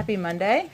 Happy Monday.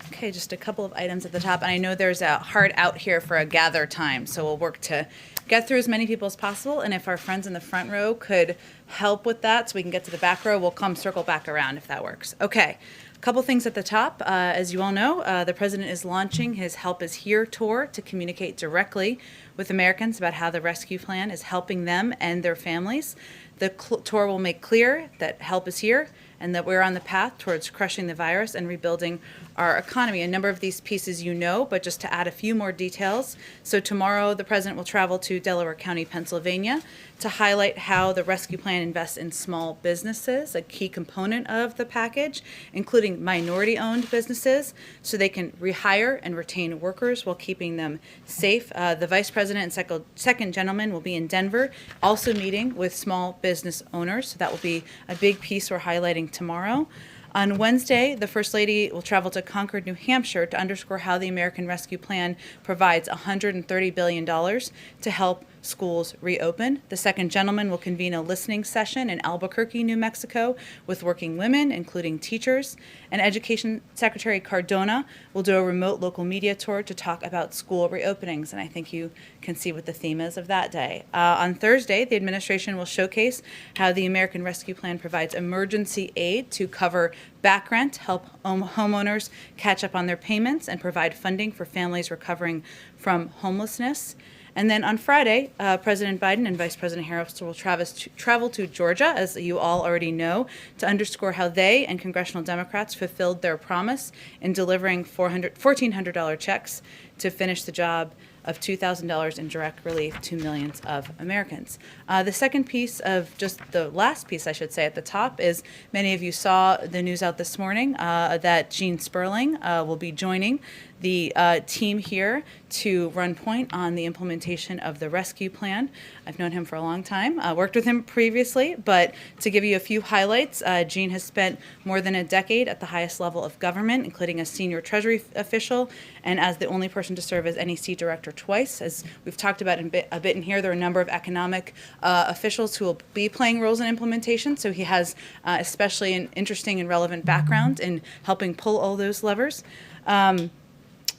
Okay, just a couple of items at the top. And I know there's a hard out here for a gather time, so we'll work to get through as many people as possible. And if our friends in the front row could help with that so we can get to the back row, we'll come circle back around if that works. Okay, a couple things at the top. As you all know, the president is launching his Help Is Here tour to communicate directly with Americans about how the rescue plan is helping them and their families. The tour will make clear that help is here and that we're on the path towards crushing the virus and rebuilding our economy. A number of these pieces you know, but just to add a few more details. So tomorrow, the president will travel to Delaware County, Pennsylvania, to highlight how the rescue plan invests in small businesses, a key component of the package, including minority-owned businesses, so they can rehire and retain workers while keeping them safe. The vice president and second gentleman will be in Denver, also meeting with small business owners. So that will be a big piece we're highlighting tomorrow. On Wednesday, the First Lady will travel to Concord, New Hampshire to underscore how the American Rescue Plan provides $130 billion to help schools reopen. The second gentleman will convene a listening session in Albuquerque, New Mexico, with working women, including teachers. And Education Secretary Cardona will do a remote local media tour to talk about school reopenings. And I think you can see what the theme is of that day. On Thursday, the administration will showcase how the American Rescue Plan provides emergency aid to cover back rent, help homeowners catch up on their payments, and provide funding for families recovering from homelessness. And then on Friday, President Biden and Vice President Harris will travel to Georgia, as you all already know, to underscore how they and congressional Democrats fulfilled their promise in delivering $1,400 checks to finish the job of $2,000 in direct relief to millions of Americans. The second piece of, just the last piece I should say at the top, is many of you saw the news out this morning that Gene Sperling will be joining the team here to run point on the implementation of the rescue plan. I've known him for a long time, worked with him previously, but to give you a few highlights, Gene has spent more than a decade at the highest level of government, including a senior Treasury official and as the only person to serve as NEC director twice. As we've talked about a bit in here, there are a number of economic officials who will be playing roles in implementation, so he has especially an interesting and relevant background in helping pull all those levers.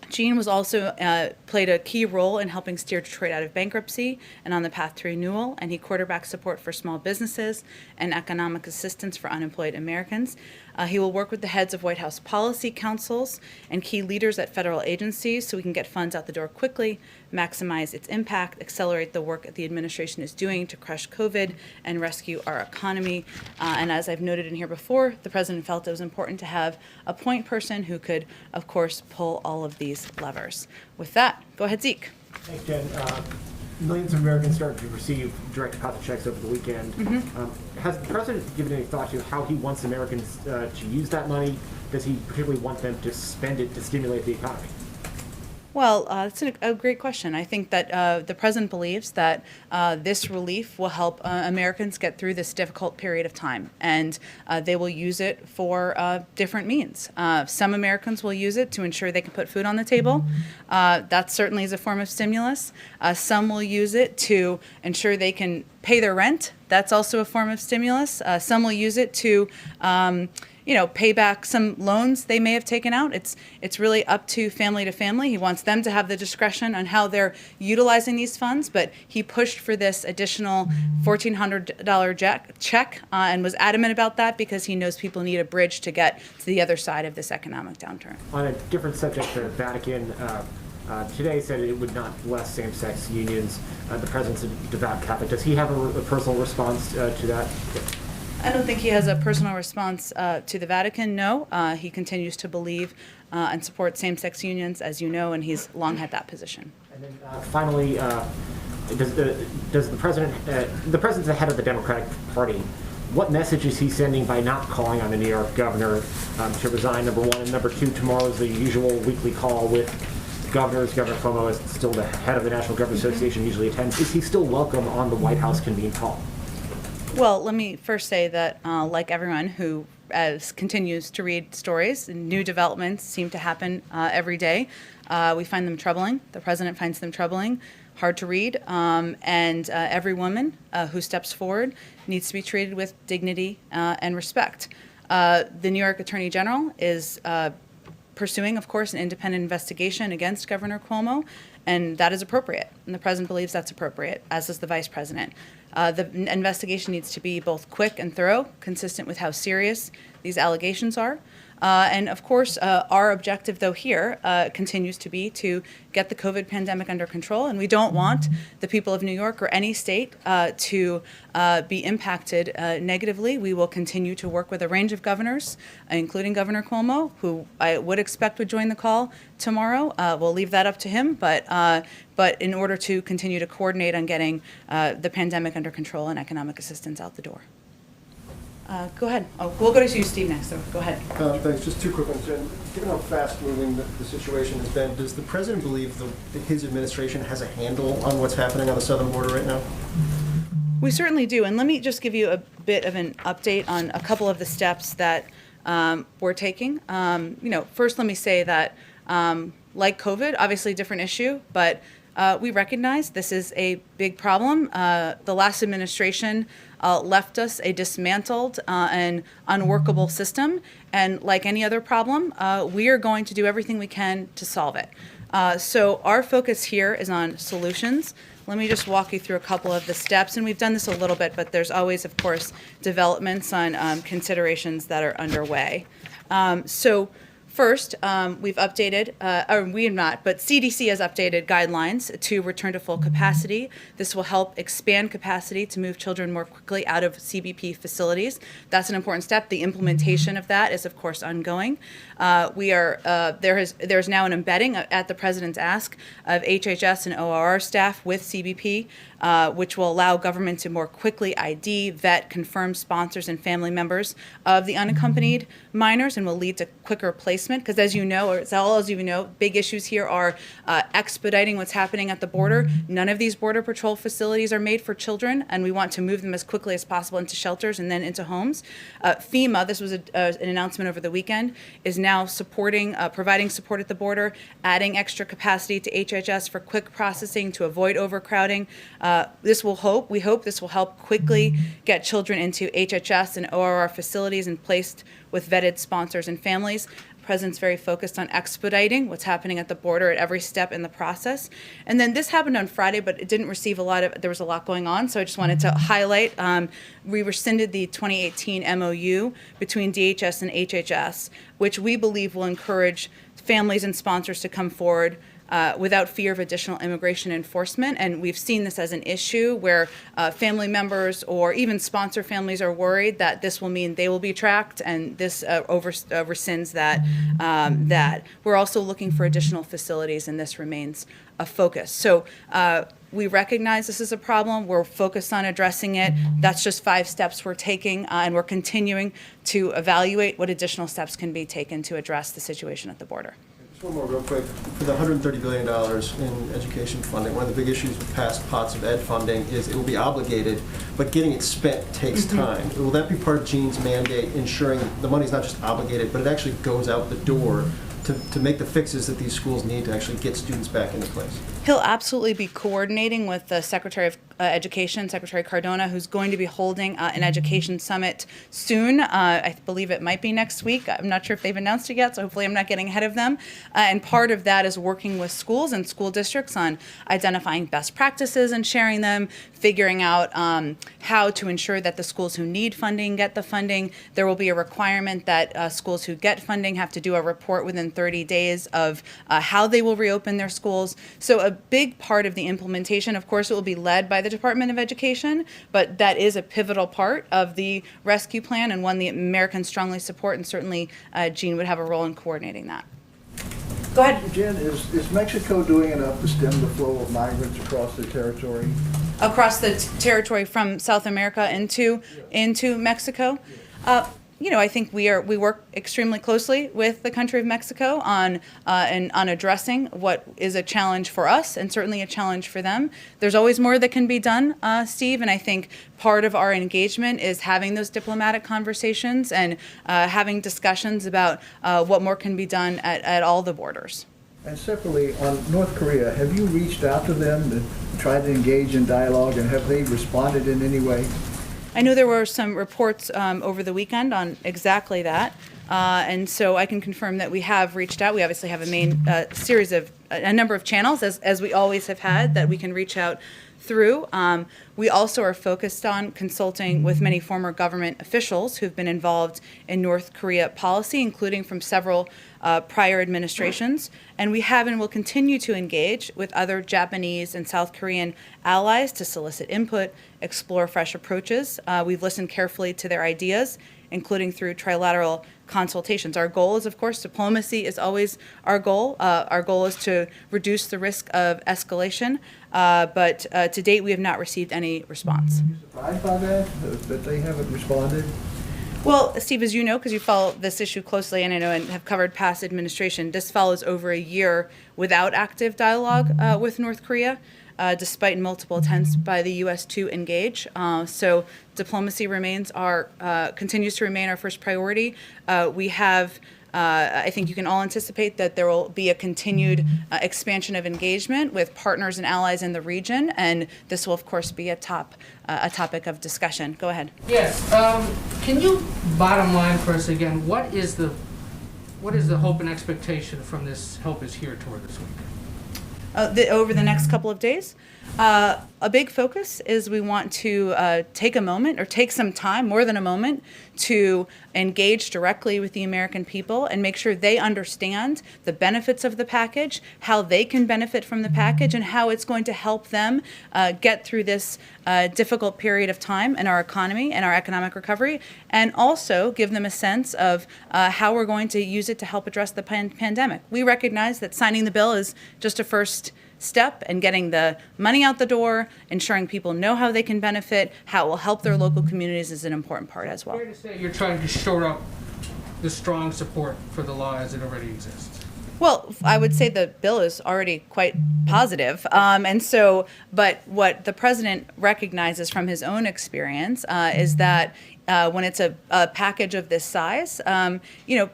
Gene was also played a key role in helping steer Detroit out of bankruptcy and on the path to renewal, and he quarterbacked support for small businesses and economic assistance for unemployed Americans. He will work with the heads of White House policy councils and key leaders at federal agencies so we can get funds out the door quickly, maximize its impact, accelerate the work that the administration is doing to crush COVID and rescue our economy. And as I've noted in here before, the president felt it was important to have a point person who could, of course, pull all of these levers. With that, go ahead, Zeke. Thanks, Jen. Millions of Americans started to receive direct deposit checks over the weekend. Has the president given any thought to how he wants Americans to use that money? Does he particularly want them to spend it to stimulate the economy? Well, that's a great question. I think that the president believes that this relief will help Americans get through this difficult period of time, and they will use it for different means. Some Americans will use it to ensure they can put food on the table. That certainly is a form of stimulus. Some will use it to ensure they can pay their rent. That's also a form of stimulus. Some will use it to pay back some loans they may have taken out. It's really up to family. He wants them to have the discretion on how they're utilizing these funds, but he pushed for this additional $1,400 check and was adamant about that because he knows people need a bridge to get to the other side of this economic downturn. On a different subject, the Vatican today said it would not bless same-sex unions. The president's a devout Catholic. Does he have a personal response to that? I don't think he has a personal response to the Vatican, no. He continues to believe and support same-sex unions, as you know, and he's long had that position. And then finally, does the president's the head of the Democratic Party. What message is he sending by not calling on the New York governor to resign, number one? And number two, tomorrow is the usual weekly call with governors. Governor Cuomo is still the head of the National Governors Association, usually attends. Is he still welcome on the White House convened call? Well, let me first say that, like everyone who continues to read stories, new developments seem to happen every day. We find them troubling. The president finds them troubling, hard to read, and every woman who steps forward needs to be treated with dignity and respect. The New York Attorney General is pursuing, of course, an independent investigation against Governor Cuomo, and that is appropriate. And the president believes that's appropriate, as does the vice president. The investigation needs to be both quick and thorough, consistent with how serious these allegations are. And of course, our objective, though, here continues to be to get the COVID pandemic under control. And we don't want the people of New York or any state to be impacted negatively. We will continue to work with a range of governors, including Governor Cuomo, who I would expect would join the call tomorrow. We'll leave that up to him. But in order to continue to coordinate on getting the pandemic under control and economic assistance out the door. Go ahead. Oh, we'll go to you, Steve, next. So go ahead. Thanks. Just two quick ones. Given how fast-moving the situation has been, does the president believe that his administration has a handle on what's happening on the southern border right now? We certainly do. And let me just give you a bit of an update on a couple of the steps that we're taking. First, let me say that, like COVID, obviously a different issue, but we recognize this is a big problem. The last administration left us a dismantled and unworkable system. And like any other problem, we are going to do everything we can to solve it. So our focus here is on solutions. Let me just walk you through a couple of the steps. And we've done this a little bit, but there's always, of course, developments on considerations that are underway. First, we've updated, or we have not, but CDC has updated guidelines to return to full capacity. This will help expand capacity to move children more quickly out of CBP facilities. That's an important step. The implementation of that is, of course, ongoing. There's now an embedding at the president's ask of HHS and ORR staff with CBP, which will allow government to more quickly ID, vet, confirm sponsors and family members of the unaccompanied minors, and will lead to quicker placement. Because as you know, or as all of you know, big issues here are expediting what's happening at the border. None of these Border Patrol facilities are made for children, and we want to move them as quickly as possible into shelters and then into homes. FEMA, this was an announcement over the weekend, is now providing support at the border, adding extra capacity to HHS for quick processing to avoid overcrowding. We hope this will help quickly get children into HHS and ORR facilities and placed with vetted sponsors and families. The president's very focused on expediting what's happening at the border at every step in the process. And then this happened on Friday, but it didn't receive there was a lot going on. So I just wanted to highlight, we rescinded the 2018 MOU between DHS and HHS, which we believe will encourage families and sponsors to come forward without fear of additional immigration enforcement. And we've seen this as an issue where family members or even sponsor families are worried that this will mean they will be tracked, and this rescinds that. We're also looking for additional facilities, and this remains a focus. So we recognize this is a problem. We're focused on addressing it. That's just 5 steps we're taking, and we're continuing to evaluate what additional steps can be taken to address the situation at the border. One more real quick. For the $130 billion in education funding, one of the big issues with past pots of ed funding is it will be obligated, but getting it spent takes time. Will that be part of Gene's mandate, ensuring the money's not just obligated, but it actually goes out the door to make the fixes that these schools need to actually get students back into place? He'll absolutely be coordinating with the Secretary of Education, Secretary Cardona, who's going to be holding an education summit soon. I believe it might be next week. I'm not sure if they've announced it yet, so hopefully I'm not getting ahead of them. And part of that is working with schools and school districts on identifying best practices and sharing them, figuring out how to ensure that the schools who need funding get the funding. There will be a requirement that schools who get funding have to do a report within 30 days of how they will reopen their schools. So a big part of the implementation, of course, it will be led by the Department of Education, but that is a pivotal part of the rescue plan and one the Americans strongly support, and certainly Gene would have a role in coordinating that. Go ahead. Jen, is Mexico doing enough to stem the flow of migrants across the territory? Across the territory from South America into Mexico? I think we work extremely closely with the country of Mexico on addressing what is a challenge for us and certainly a challenge for them. There's always more that can be done, Steve, and I think part of our engagement is having those diplomatic conversations and having discussions about what more can be done at all the borders. And separately, on North Korea, have you reached out to them to try to engage in dialogue, and have they responded in any way? I know there were some reports over the weekend on exactly that. And so I can confirm that we have reached out. We obviously have a number of channels, as we always have had, that we can reach out through. We also are focused on consulting with many former government officials who've been involved in North Korea policy, including from several prior administrations. And we have and will continue to engage with other Japanese and South Korean allies to solicit input, explore fresh approaches. We've listened carefully to their ideas, including through trilateral consultations. Our goal is, of course, diplomacy is always our goal. Our goal is to reduce the risk of escalation, but to date we have not received any response. Are you surprised by that they haven't responded? Well, Steve, as you know, because you follow this issue closely, and I know and have covered past administration, this follows over a year without active dialogue with North Korea, despite multiple attempts by the U.S. to engage. So diplomacy continues to remain our first priority. We have. I think you can all anticipate that there will be a continued expansion of engagement with partners and allies in the region, and this will, of course, be a topic of discussion. Go ahead. Yes. Can you bottom line for us again? What is the hope and expectation from this Help Is Here tour this week? Over the next couple of days. A big focus is we want to take a moment, or take some time, more than a moment, to engage directly with the American people and make sure they understand the benefits of the package, how they can benefit from the package, and how it's going to help them get through this difficult period of time in our economy and our economic recovery, and also give them a sense of how we're going to use it to help address the pandemic. We recognize that signing the bill is just a first step, and getting the money out the door, ensuring people know how they can benefit, how it will help their local communities is an important part as well. Fair to say you're trying to shore up the strong support for the law as it already exists. Well, I would say the bill is already quite positive. But what the president recognizes from his own experience is that when it's a package of this size,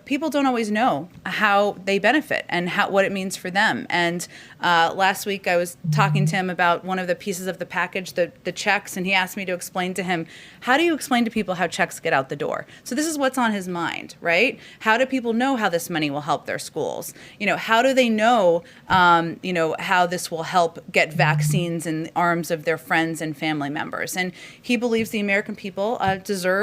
people don't always know how they benefit and what it means for them. And last week I was talking to him about one of the pieces of the package, the checks, and he asked me to explain to him, how do you explain to people how checks get out the door? So this is what's on his mind, right? How do people know how this money will help their schools? How do they know, how this will help get vaccines in the arms of their friends and family members? And he believes the American people deserve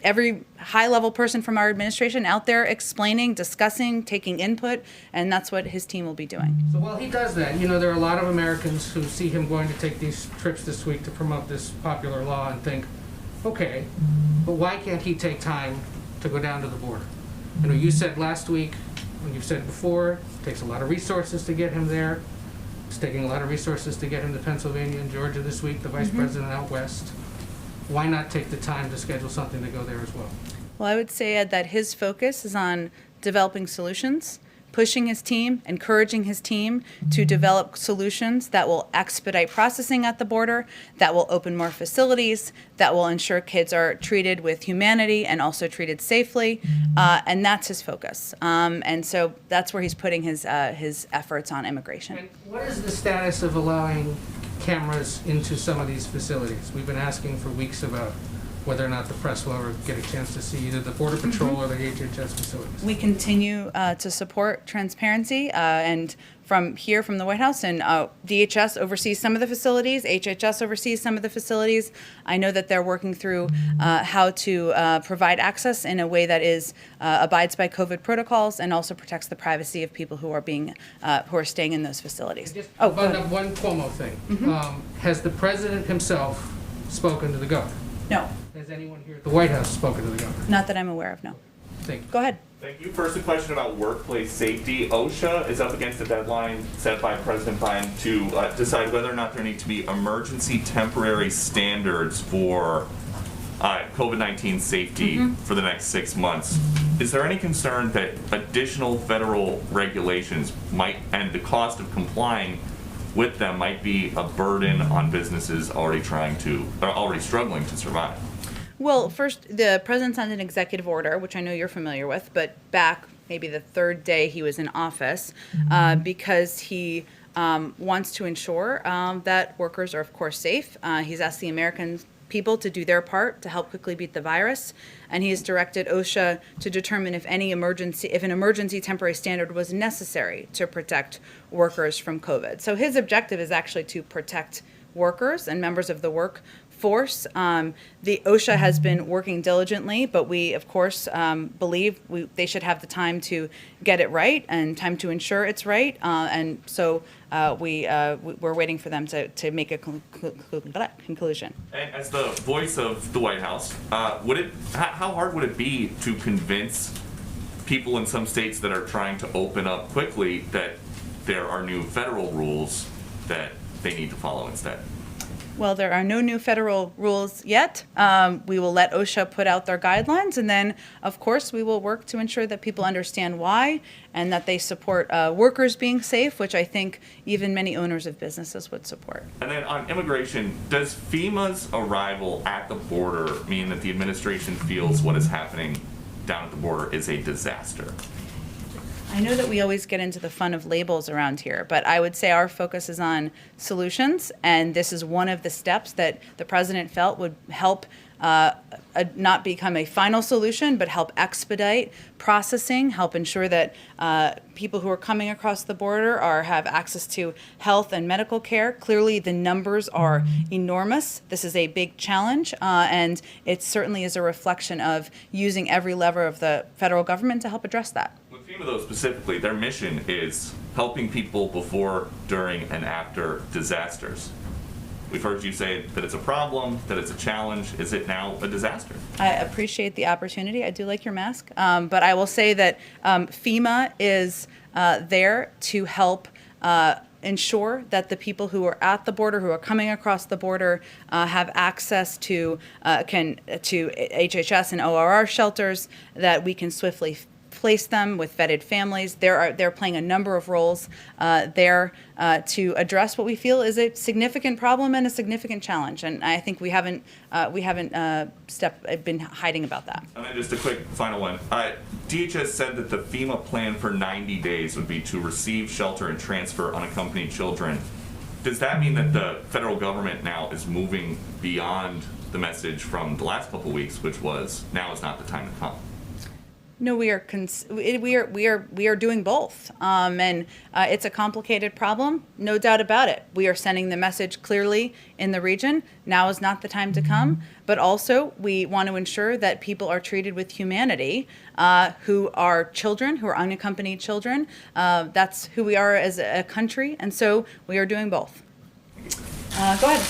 every high-level person from our administration out there explaining, discussing, taking input, and that's what his team will be doing. So while he does that, there are a lot of Americans who see him going to take these trips this week to promote this popular law and think, okay, but why can't he take time to go down to the border? You said last week, and you've said before, it takes a lot of resources to get him there. It's taking a lot of resources to get him to Pennsylvania and Georgia this week, the vice president out west. Why not take the time to schedule something to go there as well? Well, I would say, Ed, that his focus is on developing solutions, pushing his team, encouraging his team to develop solutions that will expedite processing at the border, that will open more facilities, that will ensure kids are treated with humanity and also treated safely, and that's his focus. And so that's where he's putting his efforts on immigration. And what is the status of allowing cameras into some of these facilities? We've been asking for weeks about whether or not the press will ever get a chance to see either the Border Patrol or the HHS facilities. We continue to support transparency, and from the White House, and DHS oversees some of the facilities, HHS oversees some of the facilities. I know that they're working through how to provide access in a way that abides by COVID protocols and also protects the privacy of people who are staying in those facilities. Just go one ahead. Cuomo thing. Has the president himself spoken to the governor? No, Has anyone here at the White House spoken to the governor? not that I'm aware of, no. Thank you. Go ahead. Thank you. First, a question about workplace safety. OSHA is up against a deadline set by President Biden to decide whether or not there need to be emergency temporary standards for COVID-19 safety for the next 6 months. Is there any concern that additional federal regulations might, and the cost of complying with them might be a burden on businesses already struggling to survive? Well, first, the president signed an executive order, which I know you're familiar with, but back maybe the third day he was in office, because he wants to ensure that workers are, of course, safe. He's asked the American people to do their part to help quickly beat the virus, and he has directed OSHA to determine if an emergency temporary standard was necessary to protect workers from COVID. So his objective is actually to protect workers and members of the workforce. The OSHA has been working diligently, but we, of course, believe they should have the time to get it right and time to ensure it's right. And so we're waiting for them to make a conclusion. And as the voice of the White House, how hard would it be to convince people in some states that are trying to open up quickly that there are new federal rules that they need to follow instead? Well, there are no new federal rules yet. We will let OSHA put out their guidelines, and then, of course, we will work to ensure that people understand why and that they support workers being safe, which I think even many owners of businesses would support. And then on immigration, does FEMA's arrival at the border mean that the administration feels what is happening down at the border is a disaster? I know that we always get into the fun of labels around here, but I would say our focus is on solutions, and this is one of the steps that the president felt would help not become a final solution, but help expedite processing, help ensure that people who are coming across the border have access to health and medical care. Clearly, the numbers are enormous. This is a big challenge, and it certainly is a reflection of using every lever of the federal government to help address that. With FEMA, though, specifically, their mission is helping people before, during, and after disasters. We've heard you say that it's a problem, that it's a challenge. Is it now a disaster? I appreciate the opportunity. I do like your mask. But I will say that FEMA is there to help ensure that the people who are at the border, who are coming across the border, have access to HHS and ORR shelters, that we can swiftly place them with vetted families. They're playing a number of roles there to address what we feel is a significant problem and a significant challenge. And I think we haven't been hiding about that. And then just a quick final one. DHS said that the FEMA plan for 90 days would be to receive, shelter, and transfer unaccompanied children. Does that mean that the federal government now is moving beyond the message from the last couple of weeks, which was now is not the time to come? No, we are doing both, and it's a complicated problem, no doubt about it. We are sending the message clearly in the region. Now is not the time to come, but also we want to ensure that people are treated with humanity, who are children, who are unaccompanied children. That's who we are as a country, and so we are doing both. Go ahead.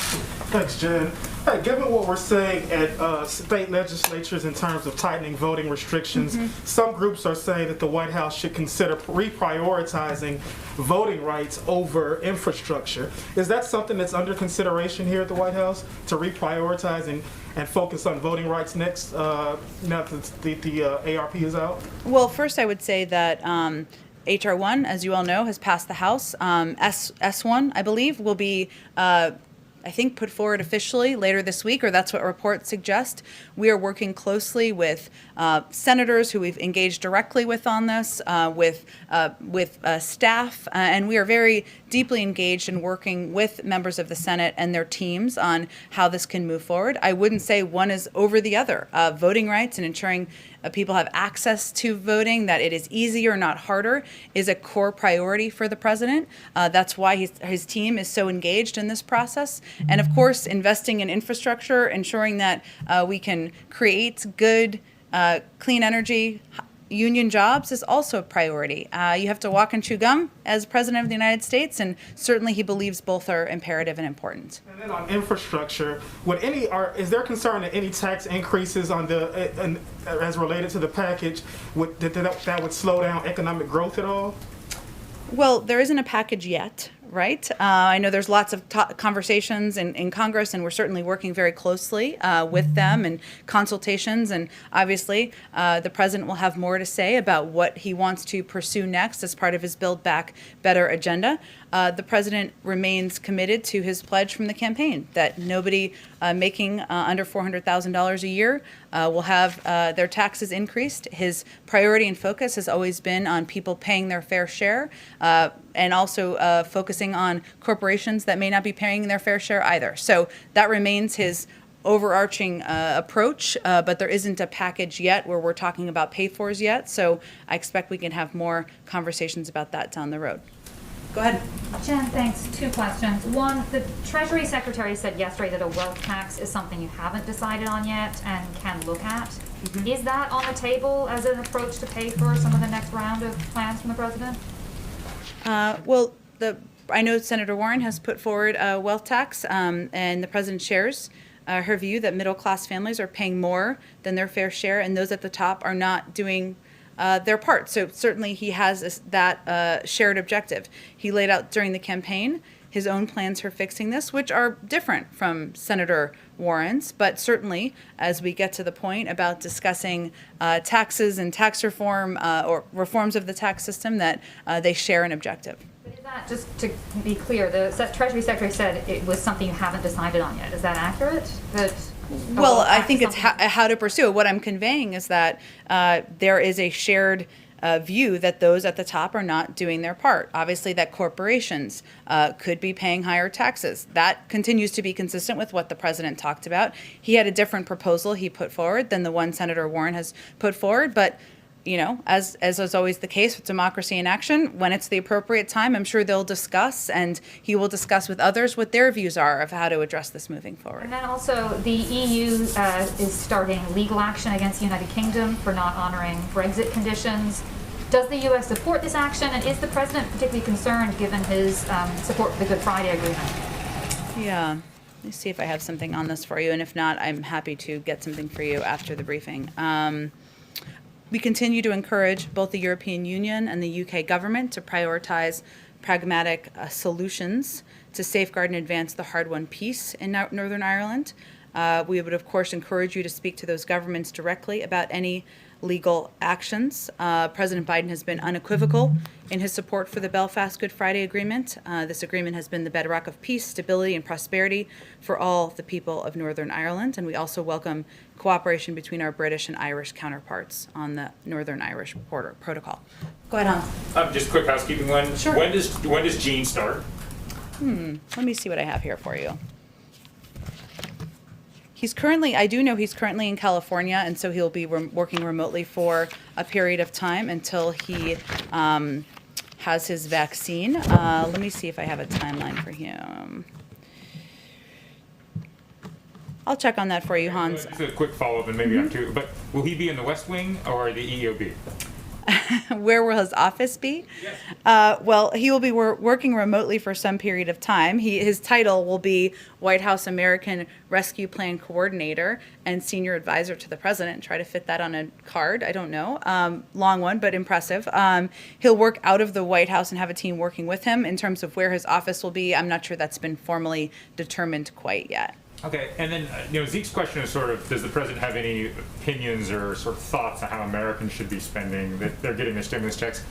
Thanks, Jen. Hey, given what we're seeing at state legislatures in terms of tightening voting restrictions, some groups are saying that the White House should consider reprioritizing voting rights over infrastructure. Is that something that's under consideration here at the White House, to reprioritize and focus on voting rights next, now that the ARP is out? Well, first I would say that HR 1, as you all know, has passed the House. S1, I believe, will be I think, put forward officially later this week, or that's what reports suggest. We are working closely with senators who we've engaged directly with on this, with staff, and we are very deeply engaged in working with members of the Senate and their teams on how this can move forward. I wouldn't say one is over the other. Voting rights and ensuring people have access to voting, that it is easier, not harder, is a core priority for the president. That's why his team is so engaged in this process. And of course, investing in infrastructure, ensuring that we can create good, clean energy, union jobs is also a priority. You have to walk and chew gum as President of the United States, and certainly he believes both are imperative and important. And then on infrastructure, is there concern that any tax increases on as related to the package that would slow down economic growth at all? Well, there isn't a package yet, right? I know there's lots of conversations in Congress, and we're certainly working very closely with them and consultations. And obviously, the president will have more to say about what he wants to pursue next as part of his Build Back Better agenda. the president remains committed to his pledge from the campaign that nobody making under $400,000 a year will have their taxes increased. His priority and focus has always been on people paying their fair share and also focusing on corporations that may not be paying their fair share either. So that remains his overarching approach, but there isn't a package yet where we're talking about pay-fors yet. So I expect we can have more conversations about that down the road. Go ahead. Jen, thanks. 2 questions. One, the Treasury Secretary said yesterday that a wealth tax is something you haven't decided on yet and can look at. Mm-hmm. Is that on the table as an approach to pay for some of the next round of plans from the president? I know Senator Warren has put forward a wealth tax, and the president shares her view that middle-class families are paying more than their fair share, and those at the top are not doing their part. So certainly he has that shared objective. He laid out during the campaign his own plans for fixing this, which are different from Senator Warren's, but certainly as we get to the point about discussing taxes and tax reform or reforms of the tax system, that they share an objective. But is that, just to be clear, the Treasury Secretary said it was something you haven't decided on yet. Is that accurate? Well, I think it's how to pursue it. What I'm conveying is that there is a shared view that those at the top are not doing their part. Obviously, that corporations could be paying higher taxes. That continues to be consistent with what the president talked about. He had a different proposal he put forward than the one Senator Warren has put forward, but you know, as is always the case with democracy in action, when it's the appropriate time, I'm sure they'll discuss, and he will discuss with others what their views are of how to address this moving forward. And then also, the EU is starting legal action against the United Kingdom for not honoring Brexit conditions. Does the U.S. support this action, and is the president particularly concerned given his support for the Good Friday Agreement? Yeah. Let me see if I have something on this for you, and if not, I'm happy to get something for you after the briefing. We continue to encourage both the European Union and the UK government to prioritize pragmatic solutions to safeguard and advance the hard-won peace in Northern Ireland. We would, of course, encourage you to speak to those governments directly about any legal actions. President Biden has been unequivocal in his support for the Belfast Good Friday Agreement. This agreement has been the bedrock of peace, stability, and prosperity for all the people of Northern Ireland, and we also welcome cooperation between our British and Irish counterparts on the Northern Irish Protocol. Go ahead, Hans. Just quick housekeeping one. Sure. When does Gene start? Let me see what I have here for you. I do know he's currently in California, and so he'll be working remotely for a period of time until he has his vaccine. Let me see if I have a timeline for him. I'll check on that for you, Hans. Just a quick follow-up, and maybe I'm too, but will he be in the West Wing or the EOB? Where will his office be? Yes. Well, he will be working remotely for some period of time. His title will be White House American Rescue Plan Coordinator and Senior Advisor to the President. Try to fit that on a card. I don't know. Long one, but impressive. He'll work out of the White House and have a team working with him. In terms of where his office will be, I'm not sure that's been formally determined quite yet. Okay, and then Zeke's question is sort of, does the president have any opinions or sort of thoughts on how Americans should be spending, that they're getting their stimulus checks?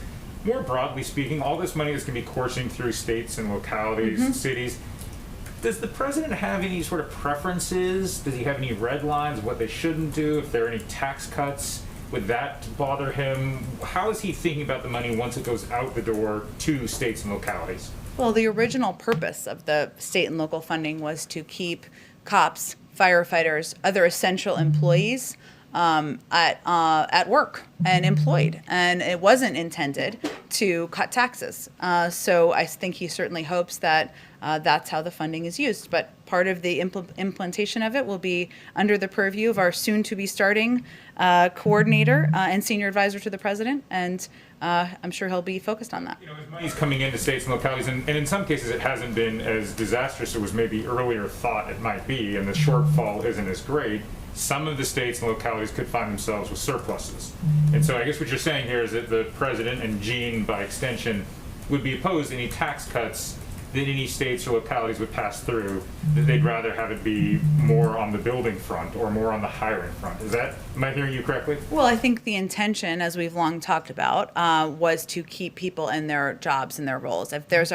More broadly speaking, all this money is going to be coursing through states and localities, cities. Does the president have any sort of preferences? Does he have any red lines of what they shouldn't do? If there are any tax cuts, would that bother him? How is he thinking about the money once it goes out the door to states and localities? Well, the original purpose of the state and local funding was to keep cops, firefighters, other essential employees at work and employed, and it wasn't intended to cut taxes. So I think he certainly hopes that that's how the funding is used. But part of the implementation of it will be under the purview of our soon-to-be starting coordinator and senior advisor to the president, and I'm sure he'll be focused on that. As money's coming into states and localities, and in some cases it hasn't been as disastrous as was maybe earlier thought it might be, and the shortfall isn't as great. Some of the states and localities could find themselves with surpluses. And so I guess what you're saying here is that the president and Gene, by extension, would be opposed to any tax cuts that any states or localities would pass through, that they'd rather have it be more on the building front or more on the hiring front. Am I hearing you correctly? Well, I think the intention, as we've long talked about, was to keep people in their jobs and their roles. If there's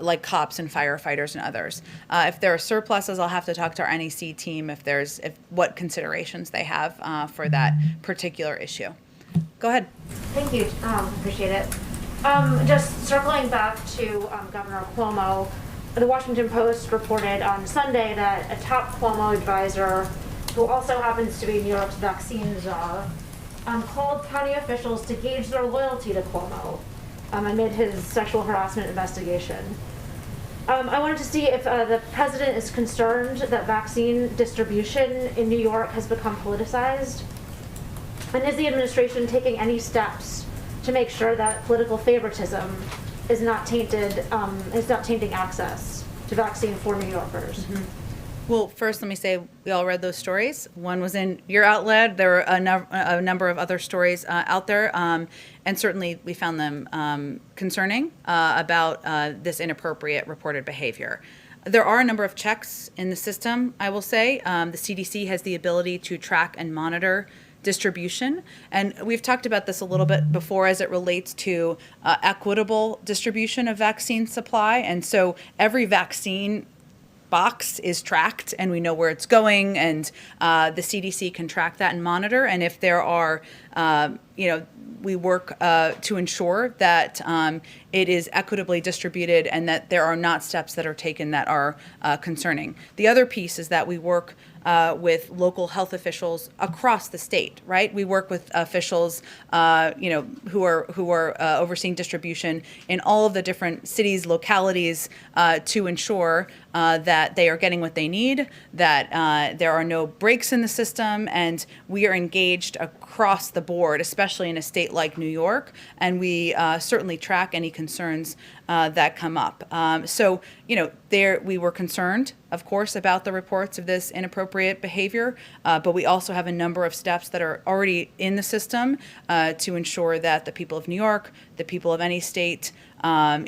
like cops and firefighters and others, if there are surpluses, I'll have to talk to our NEC team if what considerations they have for that particular issue. Go ahead. Thank you. Appreciate it. Just circling back to Governor Cuomo, the Washington Post reported on Sunday that a top Cuomo advisor, who also happens to be New York's vaccine czar, called county officials to gauge their loyalty to Cuomo amid his sexual harassment investigation. I wanted to see if the president is concerned that vaccine distribution in New York has become politicized, and is the administration taking any steps to make sure that political favoritism is not tainting access to vaccine for New Yorkers? Mm-hmm. Well, first, let me say we all read those stories. One was in your outlet. There were a number of other stories out there, and certainly we found them concerning about this inappropriate reported behavior. There are a number of checks in the system, I will say. The CDC has the ability to track and monitor distribution. And we've talked about this a little bit before as it relates to equitable distribution of vaccine supply. And so every vaccine box is tracked and we know where it's going, and the CDC can track that and monitor. And if there are, we work to ensure that it is equitably distributed and that there are not steps that are taken that are concerning. The other piece is that we work with local health officials across the state, right? We work with officials, who are overseeing distribution in all of the different cities, localities, to ensure that they are getting what they need, that there are no breaks in the system, and we are engaged across the board, especially in a state like New York, and we certainly track any concerns that come up. There we were concerned, of course, about the reports of this inappropriate behavior, but we also have a number of steps that are already in the system to ensure that the people of New York, the people of any state, are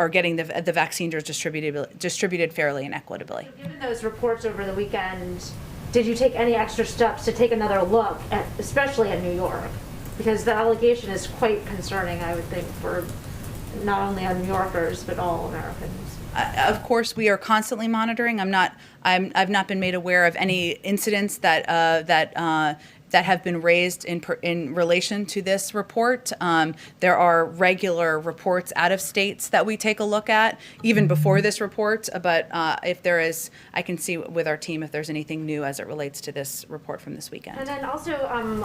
getting the vaccines distributed fairly and equitably. So given those reports over the weekend, did you take any extra steps to take another look at, especially at New York? Because the allegation is quite concerning, I would think, for not only on New Yorkers, but all Americans. Of course, we are constantly monitoring. I've not been made aware of any incidents that have been raised in relation to this report. There are regular reports out of states that we take a look at, even before this report. But if there is, I can see with our team if there's anything new as it relates to this report from this weekend. And then also, on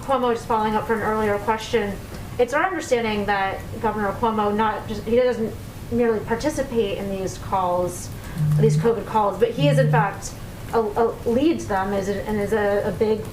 Cuomo, just following up from an earlier question, it's our understanding that Governor Cuomo he doesn't merely participate in these calls, these COVID calls, but he is in fact leads them and is a big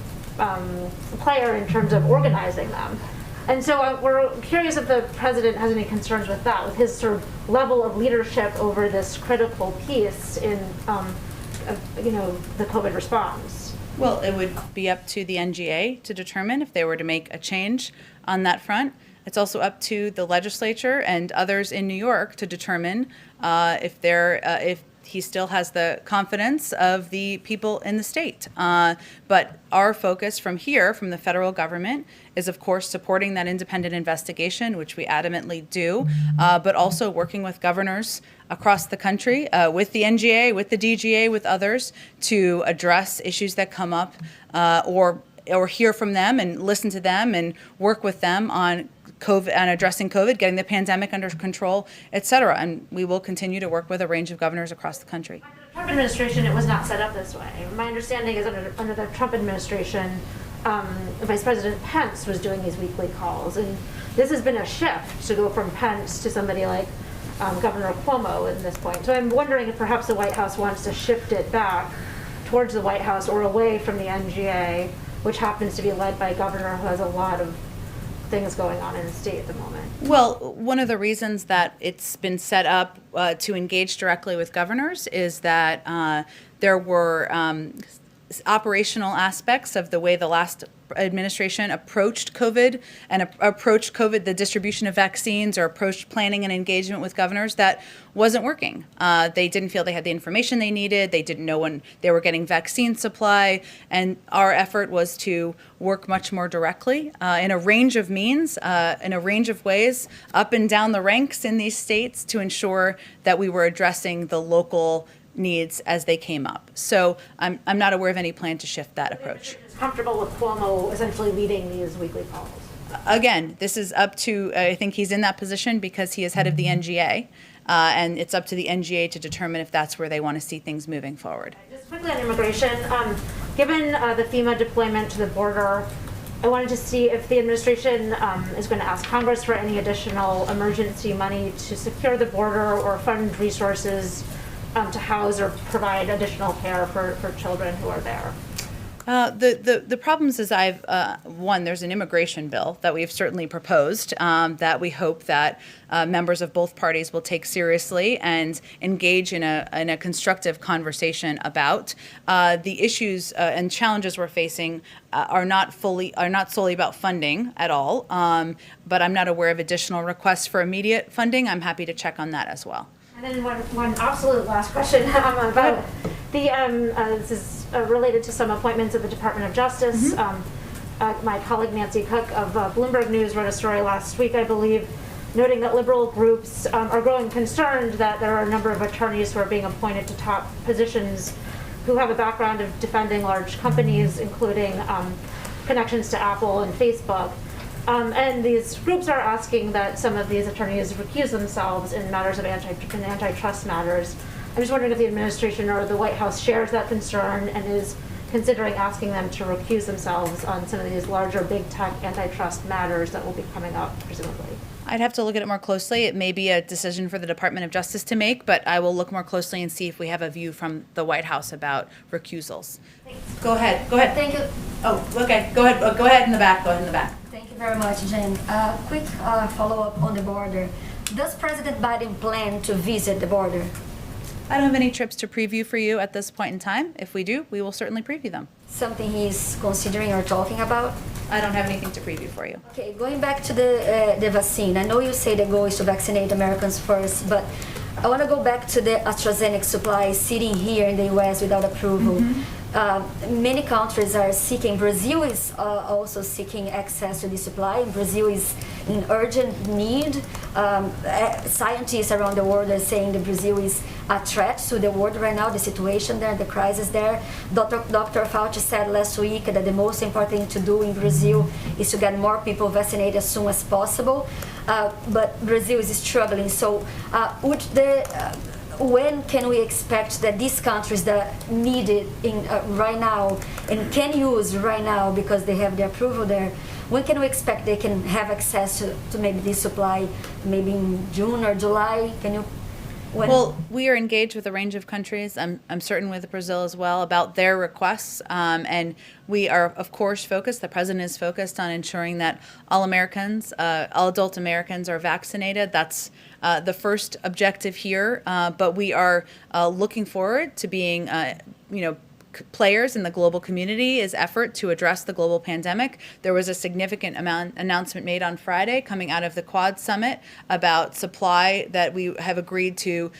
player in terms of organizing them. And so we're curious if the president has any concerns with that, with his sort of level of leadership over this critical piece in, the COVID response. Well, it would be up to the NGA to determine if they were to make a change on that front. It's also up to the legislature and others in New York to determine if he still has the confidence of the people in the state. But our focus from here, from the federal government, is of course supporting that independent investigation, which we adamantly do, but also working with governors across the country, with the NGA, with the DGA, with others, to address issues that come up, or hear from them and listen to them and work with them on COVID and addressing COVID, getting the pandemic under control, et cetera. And we will continue to work with a range of governors across the country. Under the Trump administration, it was not set up this way. My understanding is under the Trump administration, Vice President Pence was doing these weekly calls. And this has been a shift to go from Pence to somebody like Governor Cuomo at this point. So I'm wondering if perhaps the White House wants to shift it back towards the White House or away from the NGA, which happens to be led by a governor who has a lot of things going on in the state at the moment. Well, one of the reasons that it's been set up to engage directly with governors is that there were operational aspects of the way the last administration approached COVID and approached COVID, the distribution of vaccines, or approached planning and engagement with governors that wasn't working. They didn't feel they had the information they needed. They didn't know when they were getting vaccine supply. And our effort was to work much more directly in a range of means, in a range of ways, up and down the ranks in these states to ensure that we were addressing the local needs as they came up. So I'm not aware of any plan to shift that approach. Comfortable with Cuomo essentially leading these weekly calls? Again, this is up to, I think he's in that position because he is head of the NGA, and it's up to the NGA to determine if that's where they want to see things moving forward. Just quickly on immigration, given the FEMA deployment to the border, I wanted to see if the administration is going to ask Congress for any additional emergency money to secure the border or fund resources to house or provide additional care for children who are there. The problems is one, there's an immigration bill that we've certainly proposed that we hope that members of both parties will take seriously and engage in a constructive conversation about. The issues and challenges we're facing are not solely about funding at all, but I'm not aware of additional requests for immediate funding. I'm happy to check on that as well. And then one absolute last question about this is related to some appointments at the Department of Justice. My colleague Nancy Cook of Bloomberg News wrote a story last week, I believe, noting that liberal groups are growing concerned that there are a number of attorneys who are being appointed to top positions who have a background of defending large companies, including connections to Apple and Facebook. And these groups are asking that some of these attorneys recuse themselves in matters of antitrust matters. I'm just wondering if the administration or the White House shares that concern and is considering asking them to recuse themselves on some of these larger big tech antitrust matters that will be coming up, presumably. I'd have to look at it more closely. It may be a decision for the Department of Justice to make, but I will look more closely and see if we have a view from the White House about recusals. Thanks. Go ahead. Thank you. Oh, okay. Go ahead. Go ahead in the back. Go ahead in the back. Thank you very much, Jen. Quick follow-up on the border. Does President Biden plan to visit the border? I don't have any trips to preview for you at this point in time. If we do, we will certainly preview them. Something he's considering or talking about? I don't have anything to preview for you. Okay, going back to the vaccine. I know you say the goal is to vaccinate Americans first, but I want to go back to the AstraZeneca supply sitting here in the U.S. without approval. Many countries are seeking, Brazil is also seeking access to the supply. Brazil is in urgent need. Scientists around the world are saying that Brazil is a threat to the world right now, the situation there, the crisis there. Dr. Fauci said last week that the most important thing to do in Brazil is to get more people vaccinated as soon as possible. But Brazil is struggling. So when can we expect that these countries that need it right now and can use right now because they have the approval there, when can we expect they can have access to maybe this supply, maybe in June or July? Well, we are engaged with a range of countries. I'm certain with Brazil as well about their requests. And we are, of course, focused, the president is focused on ensuring that all Americans, all adult Americans are vaccinated. That's the first objective here. But we are looking forward to being, players in the global community's effort to address the global pandemic. There was a significant announcement made on Friday coming out of the Quad Summit about supply that we have agreed to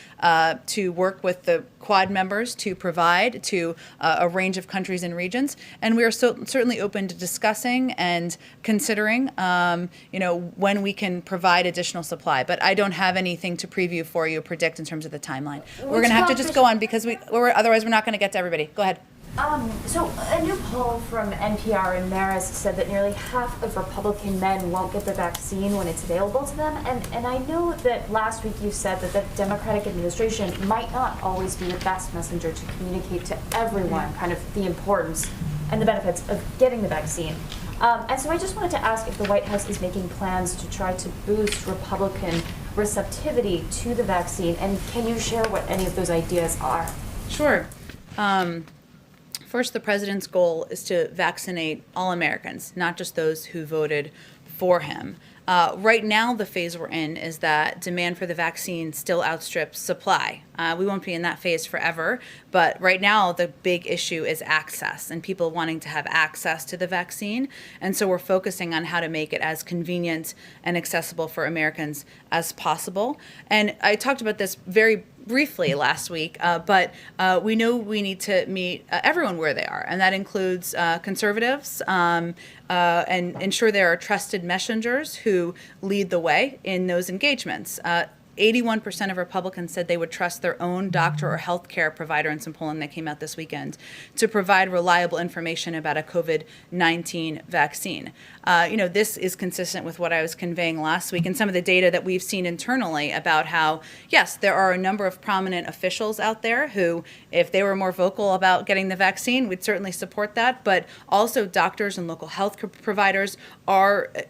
work with the Quad members to provide to a range of countries and regions. And we are certainly open to discussing and considering, when we can provide additional supply. But I don't have anything to preview for you, predict in terms of the timeline. We're going to have to just go on because otherwise we're not going to get to everybody. Go ahead. So a new poll from NPR and Marist said that nearly half of Republican men won't get the vaccine when it's available to them. And I know that last week you said that the Democratic administration might not always be the best messenger to communicate to everyone kind of the importance and the benefits of getting the vaccine. And so I just wanted to ask if the White House is making plans to try to boost Republican receptivity to the vaccine. And can you share what any of those ideas are? Sure. First, the president's goal is to vaccinate all Americans, not just those who voted for him. Right now, the phase we're in is that demand for the vaccine still outstrips supply. We won't be in that phase forever, but right now the big issue is access and people wanting to have access to the vaccine. And so we're focusing on how to make it as convenient and accessible for Americans as possible. And I talked about this very briefly last week, but we know we need to meet everyone where they are, and that includes conservatives, and ensure there are trusted messengers who lead the way in those engagements. 81% of Republicans said they would trust their own doctor or healthcare provider in some polling that came out this weekend to provide reliable information about a COVID-19 vaccine. This is consistent with what I was conveying last week and some of the data that we've seen internally about how, yes, there are a number of prominent officials out there who, if they were more vocal about getting the vaccine, we'd certainly support that. But also doctors and local health providers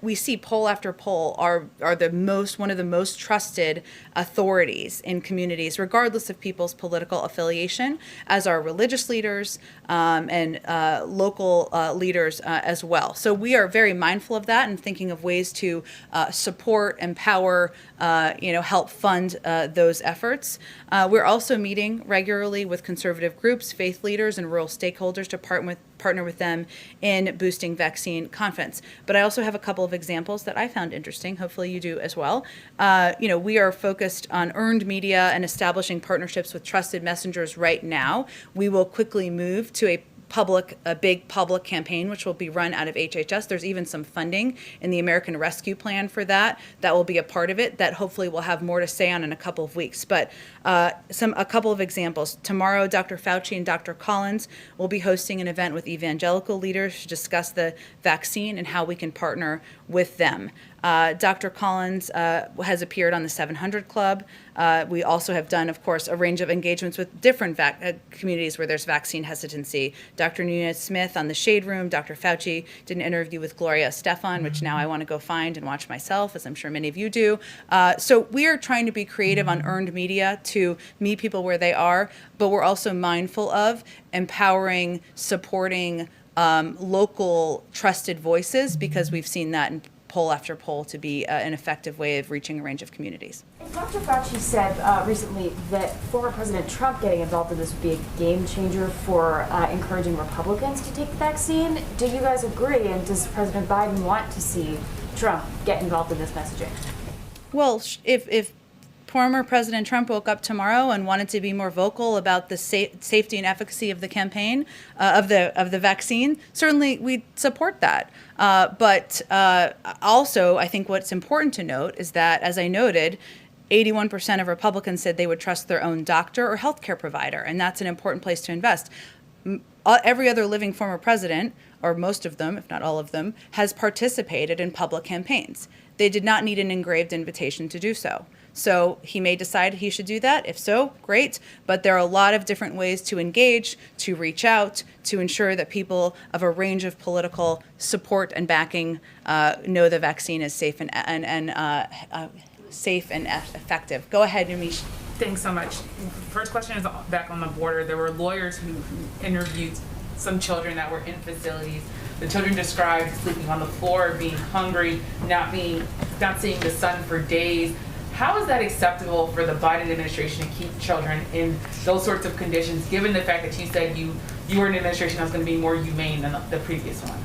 we see poll after poll, are one of the most trusted authorities in communities, regardless of people's political affiliation, as are religious leaders and local leaders as well. So we are very mindful of that and thinking of ways to support, empower, help fund those efforts. We're also meeting regularly with conservative groups, faith leaders, and rural stakeholders to partner with them in boosting vaccine confidence. But I also have a couple of examples that I found interesting. Hopefully you do as well. We are focused on earned media and establishing partnerships with trusted messengers right now. We will quickly move to a big public campaign, which will be run out of HHS. There's even some funding in the American Rescue Plan for that will be a part of it that hopefully we'll have more to say on in a couple of weeks. But a couple of examples. Tomorrow, Dr. Fauci and Dr. Collins will be hosting an event with evangelical leaders to discuss the vaccine and how we can partner with them. Dr. Collins has appeared on the 700 Club. We also have done, of course, a range of engagements with different communities where there's vaccine hesitancy. Dr. Nunez-Smith on the Shade Room. Dr. Fauci did an interview with Gloria Estefan, which now I want to go find and watch myself, as I'm sure many of you do. So we are trying to be creative on earned media to meet people where they are, but we're also mindful of empowering, supporting local trusted voices, because we've seen that in poll after poll to be an effective way of reaching a range of communities. Dr. Fauci said recently that former President Trump getting involved in this would be a game changer for encouraging Republicans to take the vaccine. Do you guys agree? And does President Biden want to see Trump get involved in this messaging? Well, if former President Trump woke up tomorrow and wanted to be more vocal about the safety and efficacy of the campaign, of the vaccine, certainly we'd support that. But also, I think what's important to note is that, as I noted, 81% of Republicans said they would trust their own doctor or healthcare provider, and that's an important place to invest. Every other living former president, or most of them, if not all of them, has participated in public campaigns. They did not need an engraved invitation to do so. So he may decide he should do that. If so, great. But there are a lot of different ways to engage, to reach out, to ensure that people of a range of political support and backing know the vaccine is safe and effective. Go ahead, Numish. Thanks so much. First question is back on the border. There were lawyers who interviewed some children that were in facilities. The children described sleeping on the floor, being hungry, not seeing the sun for days. How is that acceptable for the Biden administration to keep children in those sorts of conditions, given the fact that you said you were in an administration that was going to be more humane than the previous one?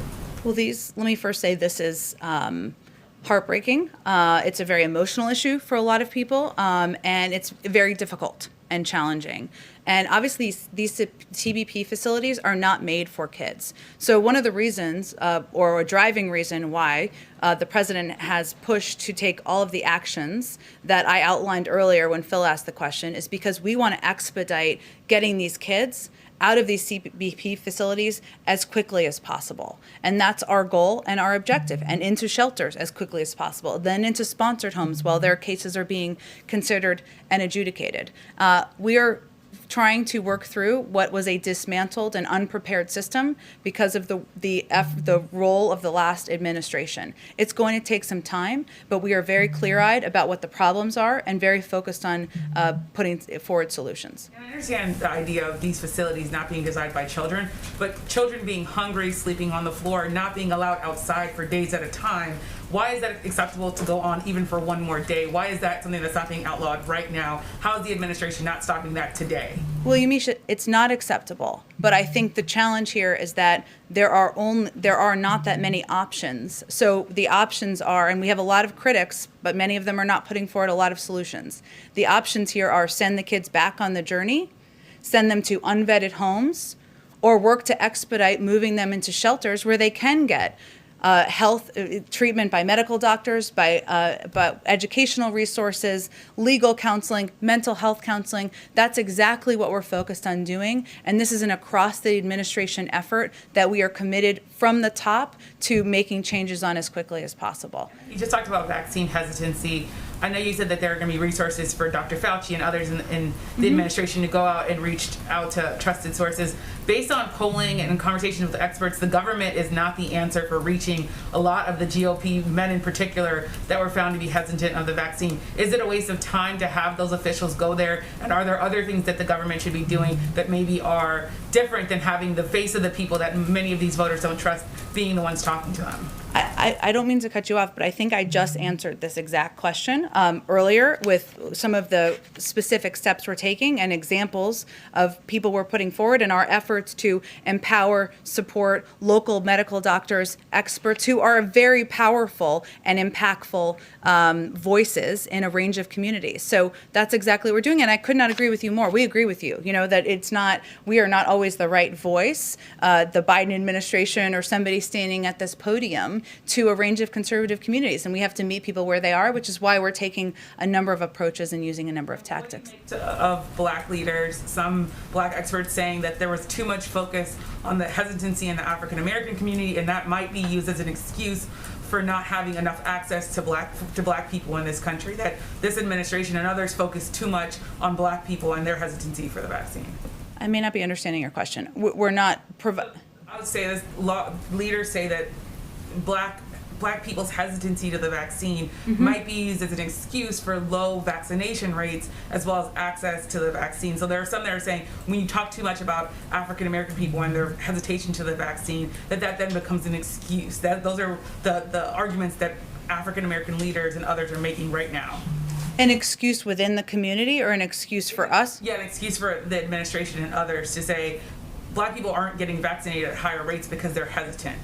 Well, let me first say this is heartbreaking. It's a very emotional issue for a lot of people, and it's very difficult and challenging. And obviously, these TBP facilities are not made for kids. So one of the reasons, or a driving reason why the president has pushed to take all of the actions that I outlined earlier when Phil asked the question, is because we want to expedite getting these kids out of these CBP facilities as quickly as possible. And that's our goal and our objective, and into shelters as quickly as possible, then into sponsored homes while their cases are being considered and adjudicated. We are trying to work through what was a dismantled and unprepared system because of the role of the last administration. It's going to take some time, but we are very clear-eyed about what the problems are and very focused on putting forward solutions. And I understand the idea of these facilities not being designed by children, but children being hungry, sleeping on the floor, not being allowed outside for days at a time. Why is that acceptable to go on even for one more day? Why is that something that's not being outlawed right now? How is the administration not stopping that today? Well, Yamisha, it's not acceptable. But I think the challenge here is that there are not that many options. So the options are, and we have a lot of critics, but many of them are not putting forward a lot of solutions. The options here are send the kids back on the journey, send them to unvetted homes, or work to expedite moving them into shelters where they can get health treatment by medical doctors, by educational resources, legal counseling, mental health counseling. That's exactly what we're focused on doing. And this is an across the administration effort that we are committed from the top to making changes on as quickly as possible. You just talked about vaccine hesitancy. I know you said that there are going to be resources for Dr. Fauci and others in the administration to go out and reach out to trusted sources. Based on polling and conversations with experts, the government is not the answer for reaching a lot of the GOP men in particular that were found to be hesitant of the vaccine. Is it a waste of time to have those officials go there? And are there other things that the government should be doing that maybe are different than having the face of the people that many of these voters don't trust being the ones talking to them? I don't mean to cut you off, but I think I just answered this exact question earlier with some of the specific steps we're taking and examples of people we're putting forward in our efforts to empower, support local medical doctors, experts who are very powerful and impactful voices in a range of communities. So that's exactly what we're doing, and I could not agree with you more. We agree with you, that we are not always the right voice, the Biden administration or somebody standing at this podium to a range of conservative communities, and we have to meet people where they are, which is why we're taking a number of approaches and using a number of tactics. Of black leaders, some black experts saying that there was too much focus on the hesitancy in the African American community, and that might be used as an excuse for not having enough access to black people in this country, that this administration and others focus too much on black people and their hesitancy for the vaccine. I may not be understanding your question. We're not I would say this, leaders say that black people's hesitancy to the vaccine might be used as an excuse for low vaccination rates as well as access to the vaccine. So there are some that are saying when you talk too much about African American people and their hesitation to the vaccine, that then becomes an excuse. Those are the arguments that African American leaders and others are making right now. An excuse within the community or an excuse for us? Yeah, an excuse for the administration and others to say black people aren't getting vaccinated at higher rates because they're hesitant.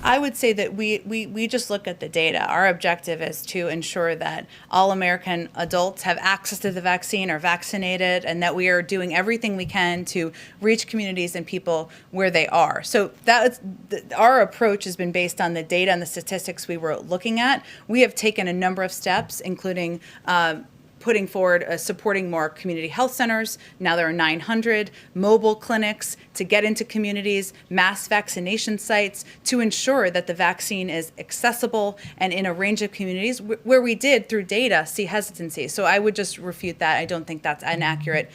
I would say that we just look at the data. Our objective is to ensure that all American adults have access to the vaccine, are vaccinated, and that we are doing everything we can to reach communities and people where they are. So our approach has been based on the data and the statistics we were looking at. We have taken a number of steps, including putting forward supporting more community health centers. Now there are 900 mobile clinics to get into communities, mass vaccination sites to ensure that the vaccine is accessible and in a range of communities where we did through data see hesitancy. So I would just refute that. I don't think that's an accurate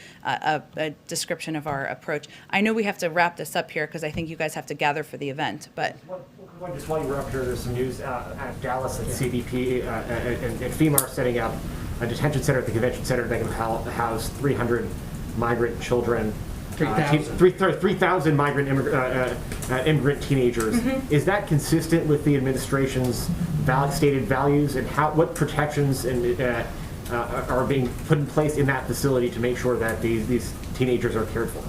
description of our approach. I know we have to wrap this up here because I think you guys have to gather for the event, but. Just while you were up here, there's some news out of Dallas that CBP and FEMA are setting up a detention center at the convention center that can house 300 migrant children, 3,000 migrant immigrant teenagers. Is that consistent with the administration's stated values, and what protections are being put in place in that facility to make sure that these teenagers are cared for?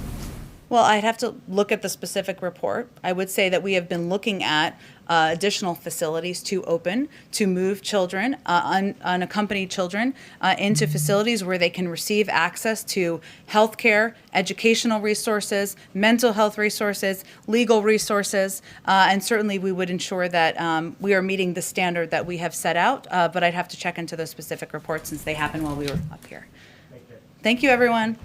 Well, I'd have to look at the specific report. I would say that we have been looking at additional facilities to open, to move children, unaccompanied children, into facilities where they can receive access to health care, educational resources, mental health resources, legal resources, and certainly we would ensure that we are meeting the standard that we have set out, but I'd have to check into those specific reports since they happened while we were up here. Thank you, everyone.